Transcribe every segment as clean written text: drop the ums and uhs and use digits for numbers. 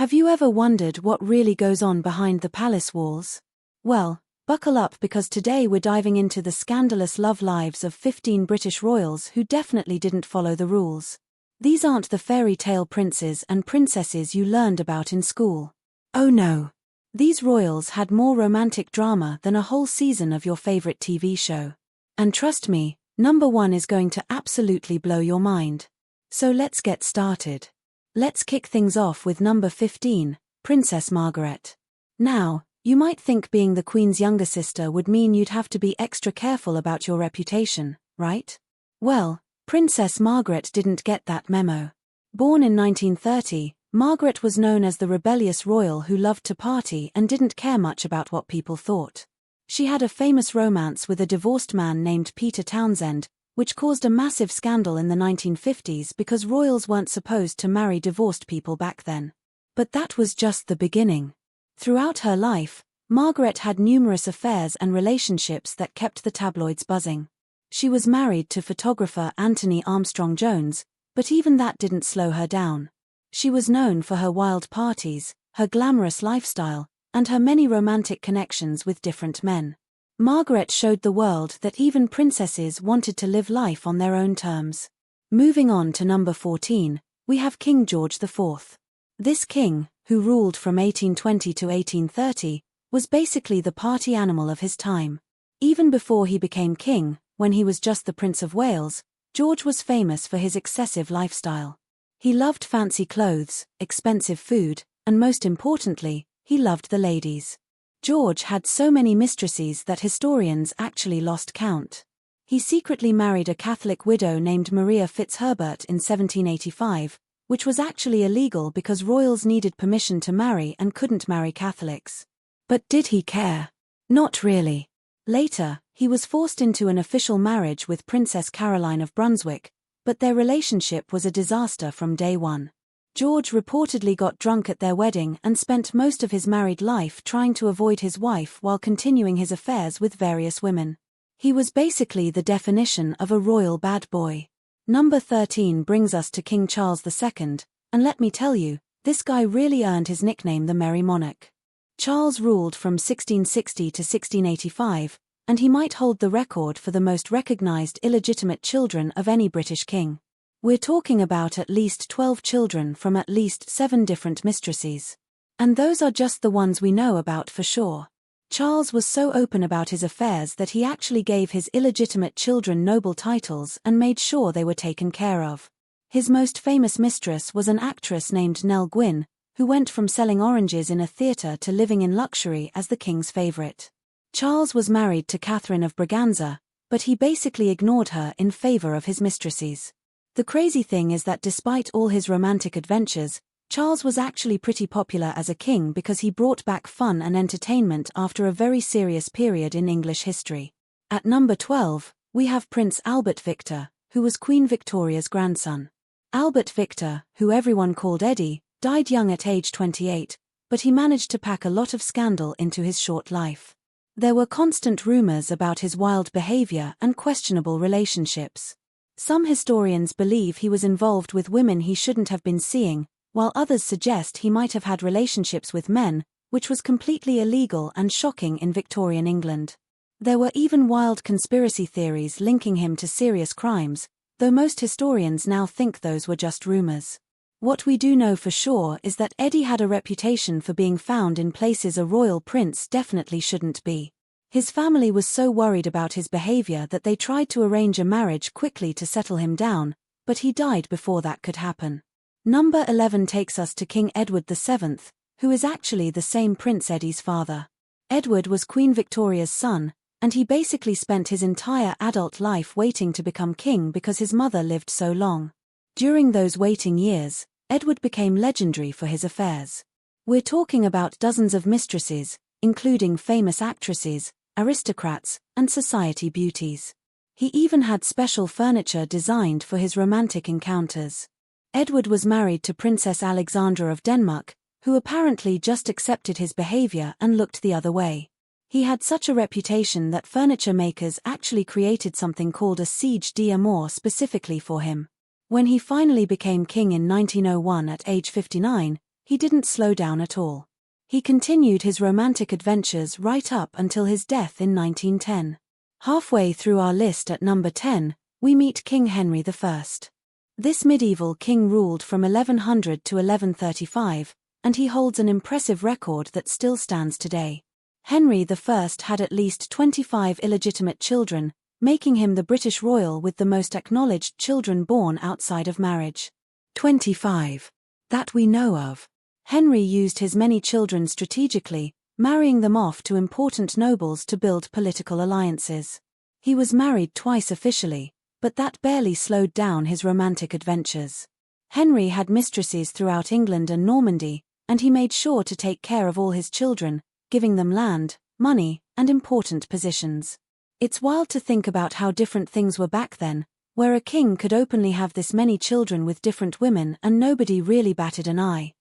Have you ever wondered what really goes on behind the palace walls? Well, buckle up because today we're diving into the scandalous love lives of 15 British royals who definitely didn't follow the rules. These aren't the fairy tale princes and princesses you learned about in school. Oh no. These royals had more romantic drama than a whole season of your favorite TV show. And trust me, number 1 is going to absolutely blow your mind. So let's get started. Let's kick things off with number 15, Princess Margaret. Now, you might think being the Queen's younger sister would mean you'd have to be extra careful about your reputation, right? Well, Princess Margaret didn't get that memo. Born in 1930, Margaret was known as the rebellious royal who loved to party and didn't care much about what people thought. She had a famous romance with a divorced man named Peter Townsend, which caused a massive scandal in the 1950s because royals weren't supposed to marry divorced people back then. But that was just the beginning. Throughout her life, Margaret had numerous affairs and relationships that kept the tabloids buzzing. She was married to photographer Anthony Armstrong Jones, but even that didn't slow her down. She was known for her wild parties, her glamorous lifestyle, and her many romantic connections with different men. Margaret showed the world that even princesses wanted to live life on their own terms. Moving on to number 14, we have King George IV. This king, who ruled from 1820 to 1830, was basically the party animal of his time. Even before he became king, when he was just the Prince of Wales, George was famous for his excessive lifestyle. He loved fancy clothes, expensive food, and most importantly, he loved the ladies. George had so many mistresses that historians actually lost count. He secretly married a Catholic widow named Maria Fitzherbert in 1785, which was actually illegal because royals needed permission to marry and couldn't marry Catholics. But did he care? Not really. Later, he was forced into an official marriage with Princess Caroline of Brunswick, but their relationship was a disaster from day one. George reportedly got drunk at their wedding and spent most of his married life trying to avoid his wife while continuing his affairs with various women. He was basically the definition of a royal bad boy. Number 13 brings us to King Charles II, and let me tell you, this guy really earned his nickname the Merry Monarch. Charles ruled from 1660 to 1685, and he might hold the record for the most recognized illegitimate children of any British king. We're talking about at least 12 children from at least 7 different mistresses. And those are just the ones we know about for sure. Charles was so open about his affairs that he actually gave his illegitimate children noble titles and made sure they were taken care of. His most famous mistress was an actress named Nell Gwynn, who went from selling oranges in a theatre to living in luxury as the king's favorite. Charles was married to Catherine of Braganza, but he basically ignored her in favor of his mistresses. The crazy thing is that despite all his romantic adventures, Charles was actually pretty popular as a king because he brought back fun and entertainment after a very serious period in English history. At number 12, we have Prince Albert Victor, who was Queen Victoria's grandson. Albert Victor, who everyone called Eddie, died young at age 28, but he managed to pack a lot of scandal into his short life. There were constant rumors about his wild behavior and questionable relationships. Some historians believe he was involved with women he shouldn't have been seeing, while others suggest he might have had relationships with men, which was completely illegal and shocking in Victorian England. There were even wild conspiracy theories linking him to serious crimes, though most historians now think those were just rumors. What we do know for sure is that Eddie had a reputation for being found in places a royal prince definitely shouldn't be. His family was so worried about his behavior that they tried to arrange a marriage quickly to settle him down, but he died before that could happen. Number 11 takes us to King Edward VII, who is actually the same Prince Eddie's father. Edward was Queen Victoria's son, and he basically spent his entire adult life waiting to become king because his mother lived so long. During those waiting years, Edward became legendary for his affairs. We're talking about dozens of mistresses, including famous actresses, aristocrats, and society beauties. He even had special furniture designed for his romantic encounters. Edward was married to Princess Alexandra of Denmark, who apparently just accepted his behavior and looked the other way. He had such a reputation that furniture makers actually created something called a siege d'amour specifically for him. When he finally became king in 1901 at age 59, he didn't slow down at all. He continued his romantic adventures right up until his death in 1910. Halfway through our list at number 10, we meet King Henry I. This medieval king ruled from 1100 to 1135, and he holds an impressive record that still stands today. Henry I had at least 25 illegitimate children, making him the British royal with the most acknowledged children born outside of marriage. 25. That we know of. Henry used his many children strategically, marrying them off to important nobles to build political alliances. He was married twice officially, but that barely slowed down his romantic adventures. Henry had mistresses throughout England and Normandy, and he made sure to take care of all his children, giving them land, money, and important positions. It's wild to think about how different things were back then, where a king could openly have this many children with different women and nobody really batted an eye.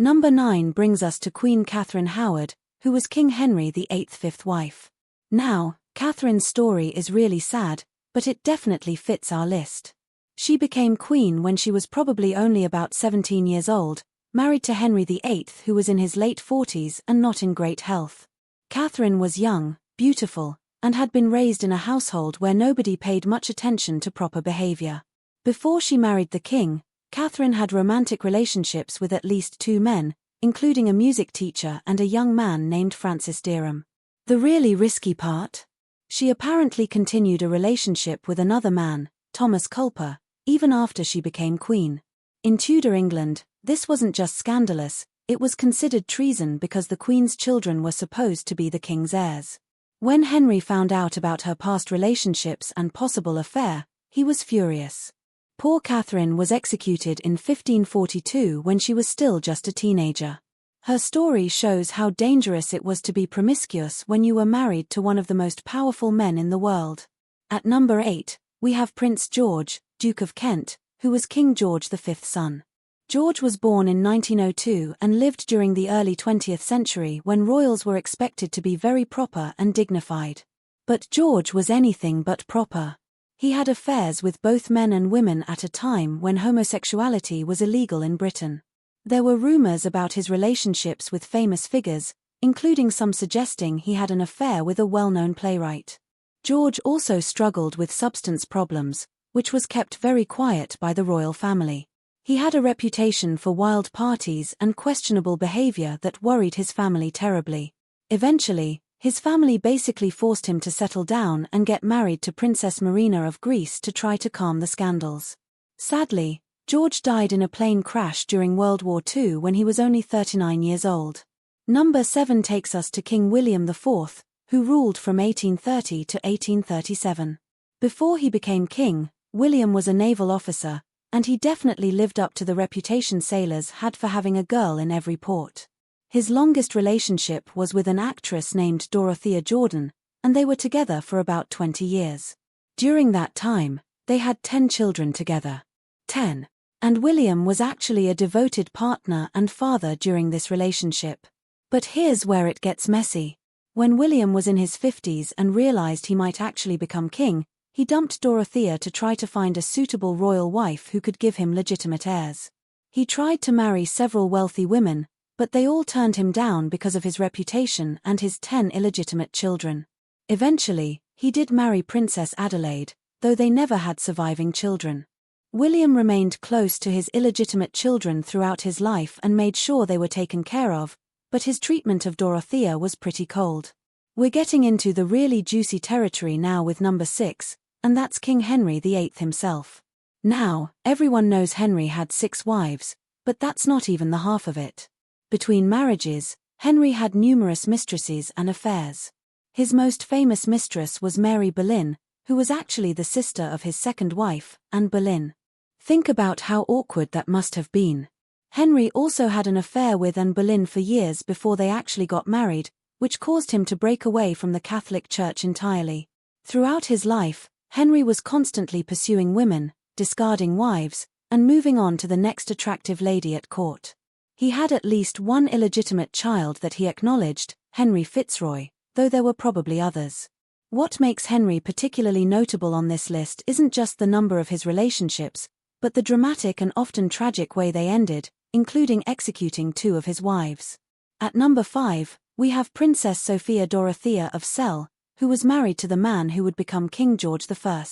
Number 9 brings us to Queen Catherine Howard, who was King Henry VIII's fifth wife. Now, Catherine's story is really sad, but it definitely fits our list. She became queen when she was probably only about 17 years old, married to Henry VIII, who was in his late 40s and not in great health. Catherine was young, beautiful, and had been raised in a household where nobody paid much attention to proper behavior. Before she married the king, Catherine had romantic relationships with at least 2 men, including a music teacher and a young man named Francis Derham. The really risky part? She apparently continued a relationship with another man, Thomas Culper, even after she became queen. In Tudor England, this wasn't just scandalous, it was considered treason because the queen's children were supposed to be the king's heirs. When Henry found out about her past relationships and possible affair, he was furious. Poor Catherine was executed in 1542 when she was still just a teenager. Her story shows how dangerous it was to be promiscuous when you were married to one of the most powerful men in the world. At number 8, we have Prince George, Duke of Kent, who was King George V's son. George was born in 1902 and lived during the early 20th century when royals were expected to be very proper and dignified. But George was anything but proper. He had affairs with both men and women at a time when homosexuality was illegal in Britain. There were rumors about his relationships with famous figures, including some suggesting he had an affair with a well-known playwright. George also struggled with substance problems, which was kept very quiet by the royal family. He had a reputation for wild parties and questionable behavior that worried his family terribly. Eventually, his family basically forced him to settle down and get married to Princess Marina of Greece to try to calm the scandals. Sadly, George died in a plane crash during World War II when he was only 39 years old. Number 7 takes us to King William IV, who ruled from 1830 to 1837. Before he became king, William was a naval officer, and he definitely lived up to the reputation sailors had for having a girl in every port. His longest relationship was with an actress named Dorothea Jordan, and they were together for about 20 years. During that time, they had 10 children together. 10. And William was actually a devoted partner and father during this relationship. But here's where it gets messy. When William was in his 50s and realized he might actually become king, he dumped Dorothea to try to find a suitable royal wife who could give him legitimate heirs. He tried to marry several wealthy women, but they all turned him down because of his reputation and his 10 illegitimate children. Eventually, he did marry Princess Adelaide, though they never had surviving children. William remained close to his illegitimate children throughout his life and made sure they were taken care of, but his treatment of Dorothea was pretty cold. We're getting into the really juicy territory now with number 6, and that's King Henry VIII himself. Now, everyone knows Henry had 6 wives, but that's not even the half of it. Between marriages, Henry had numerous mistresses and affairs. His most famous mistress was Mary Boleyn, who was actually the sister of his second wife, Anne Boleyn. Think about how awkward that must have been. Henry also had an affair with Anne Boleyn for years before they actually got married, which caused him to break away from the Catholic Church entirely. Throughout his life, Henry was constantly pursuing women, discarding wives, and moving on to the next attractive lady at court. He had at least one illegitimate child that he acknowledged, Henry Fitzroy, though there were probably others. What makes Henry particularly notable on this list isn't just the number of his relationships, but the dramatic and often tragic way they ended, including executing 2 of his wives. At number 5, we have Princess Sophia Dorothea of Celle, who was married to the man who would become King George I.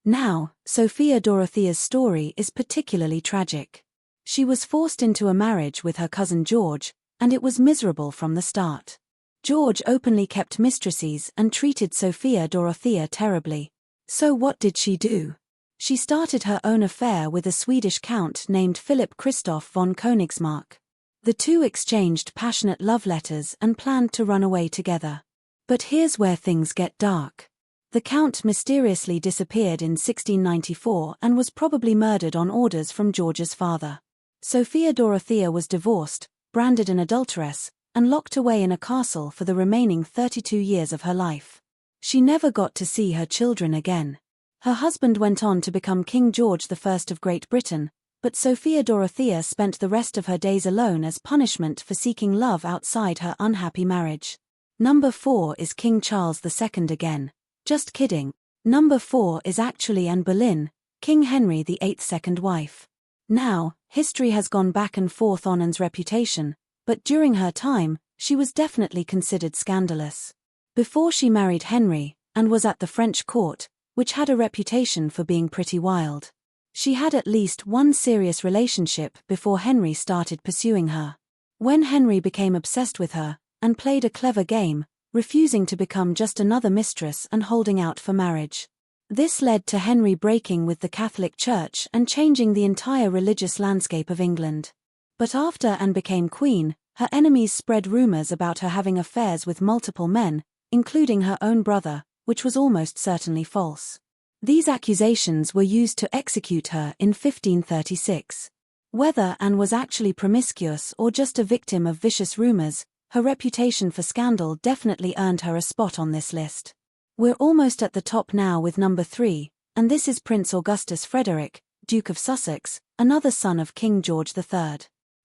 Now, Sophia Dorothea's story is particularly tragic. She was forced into a marriage with her cousin George, and it was miserable from the start. George openly kept mistresses and treated Sophia Dorothea terribly. So what did she do? She started her own affair with a Swedish count named Philip Christoph von Königsmark. The two exchanged passionate love letters and planned to run away together. But here's where things get dark. The count mysteriously disappeared in 1694 and was probably murdered on orders from George's father. Sophia Dorothea was divorced, branded an adulteress, and locked away in a castle for the remaining 32 years of her life. She never got to see her children again. Her husband went on to become King George I of Great Britain, but Sophia Dorothea spent the rest of her days alone as punishment for seeking love outside her unhappy marriage. Number 4 is King Charles II again. Just kidding. Number 4 is actually Anne Boleyn, King Henry VIII's second wife. Now, history has gone back and forth on Anne's reputation, but during her time, she was definitely considered scandalous. Before she married Henry, Anne was at the French court, which had a reputation for being pretty wild. She had at least one serious relationship before Henry started pursuing her. When Henry became obsessed with her, Anne played a clever game, refusing to become just another mistress and holding out for marriage. This led to Henry breaking with the Catholic Church and changing the entire religious landscape of England. But after Anne became queen, her enemies spread rumors about her having affairs with multiple men, including her own brother, which was almost certainly false. These accusations were used to execute her in 1536. Whether Anne was actually promiscuous or just a victim of vicious rumors, her reputation for scandal definitely earned her a spot on this list. We're almost at the top now with number 3, and this is Prince Augustus Frederick, Duke of Sussex, another son of King George III.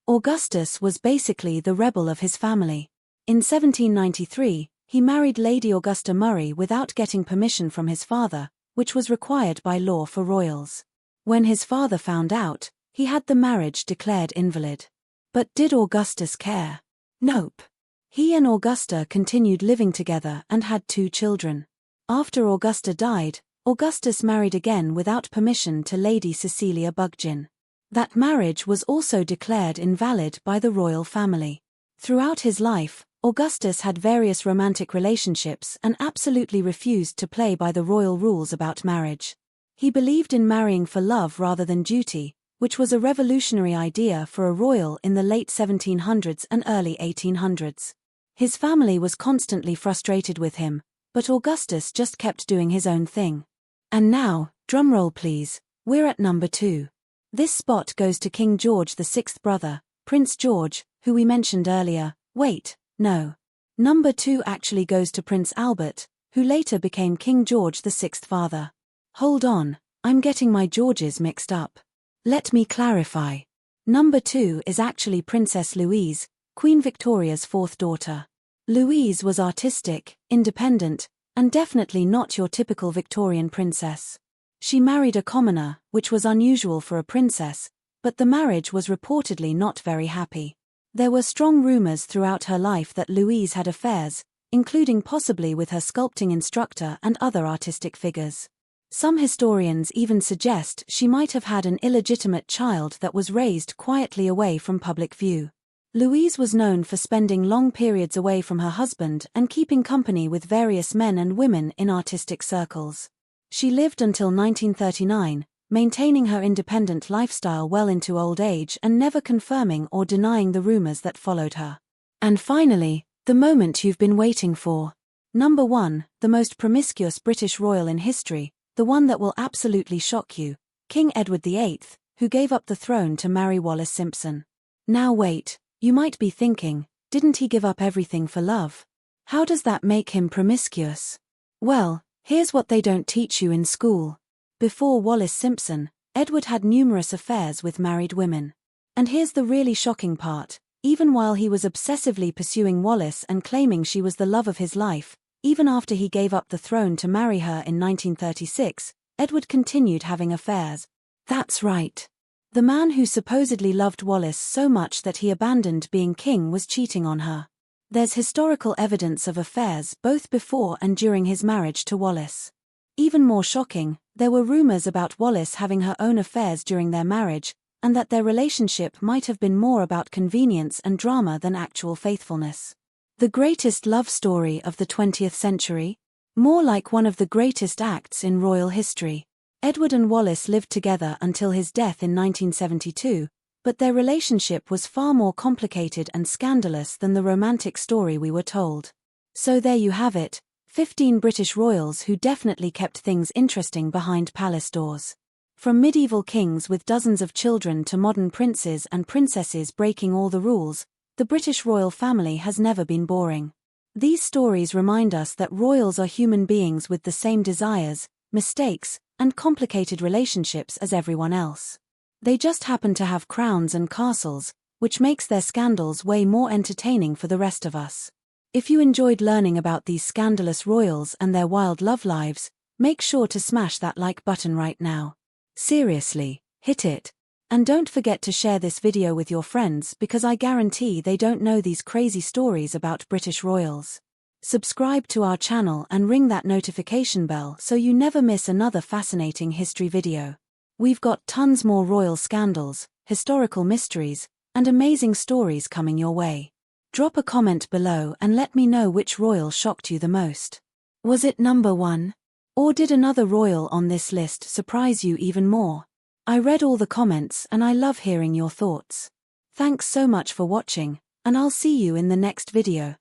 Augustus was basically the rebel of his family. In 1793, he married Lady Augusta Murray without getting permission from his father, which was required by law for royals. When his father found out, he had the marriage declared invalid. But did Augustus care? Nope. He and Augusta continued living together and had 2 children. After Augusta died, Augustus married again without permission to Lady Cecilia Bugin. That marriage was also declared invalid by the royal family. Throughout his life, Augustus had various romantic relationships and absolutely refused to play by the royal rules about marriage. He believed in marrying for love rather than duty, which was a revolutionary idea for a royal in the late 1700s and early 1800s. His family was constantly frustrated with him, but Augustus just kept doing his own thing. And now, drumroll please, we're at number 2. This spot goes to King George VI's brother, Prince George, who we mentioned earlier. Wait. No. Number 2 actually goes to Prince Albert, who later became King George VI's father. Hold on, I'm getting my Georges mixed up. Let me clarify. Number 2 is actually Princess Louise, Queen Victoria's 4th daughter. Louise was artistic, independent, and definitely not your typical Victorian princess. She married a commoner, which was unusual for a princess, but the marriage was reportedly not very happy. There were strong rumors throughout her life that Louise had affairs, including possibly with her sculpting instructor and other artistic figures. Some historians even suggest she might have had an illegitimate child that was raised quietly away from public view. Louise was known for spending long periods away from her husband and keeping company with various men and women in artistic circles. She lived until 1939, maintaining her independent lifestyle well into old age and never confirming or denying the rumors that followed her. And finally, the moment you've been waiting for. Number 1, the most promiscuous British royal in history, the one that will absolutely shock you, King Edward VIII, who gave up the throne to marry Wallis Simpson. Now wait, you might be thinking, didn't he give up everything for love? How does that make him promiscuous? Well, here's what they don't teach you in school. Before Wallis Simpson, Edward had numerous affairs with married women. And here's the really shocking part, even while he was obsessively pursuing Wallis and claiming she was the love of his life, even after he gave up the throne to marry her in 1936, Edward continued having affairs. That's right. The man who supposedly loved Wallis so much that he abandoned being king was cheating on her. There's historical evidence of affairs both before and during his marriage to Wallis. Even more shocking, there were rumors about Wallis having her own affairs during their marriage, and that their relationship might have been more about convenience and drama than actual faithfulness. The greatest love story of the 20th century? More like one of the greatest acts in royal history. Edward and Wallis lived together until his death in 1972, but their relationship was far more complicated and scandalous than the romantic story we were told. So there you have it, 15 British royals who definitely kept things interesting behind palace doors. From medieval kings with dozens of children to modern princes and princesses breaking all the rules, the British royal family has never been boring. These stories remind us that royals are human beings with the same desires, mistakes, and complicated relationships as everyone else. They just happen to have crowns and castles, which makes their scandals way more entertaining for the rest of us. If you enjoyed learning about these scandalous royals and their wild love lives, make sure to smash that like button right now. Seriously, hit it. And don't forget to share this video with your friends because I guarantee they don't know these crazy stories about British royals. Subscribe to our channel and ring that notification bell so you never miss another fascinating history video. We've got tons more royal scandals, historical mysteries, and amazing stories coming your way. Drop a comment below and let me know which royal shocked you the most. Was it number 1? Or did another royal on this list surprise you even more? I read all the comments and I love hearing your thoughts. Thanks so much for watching, and I'll see you in the next video.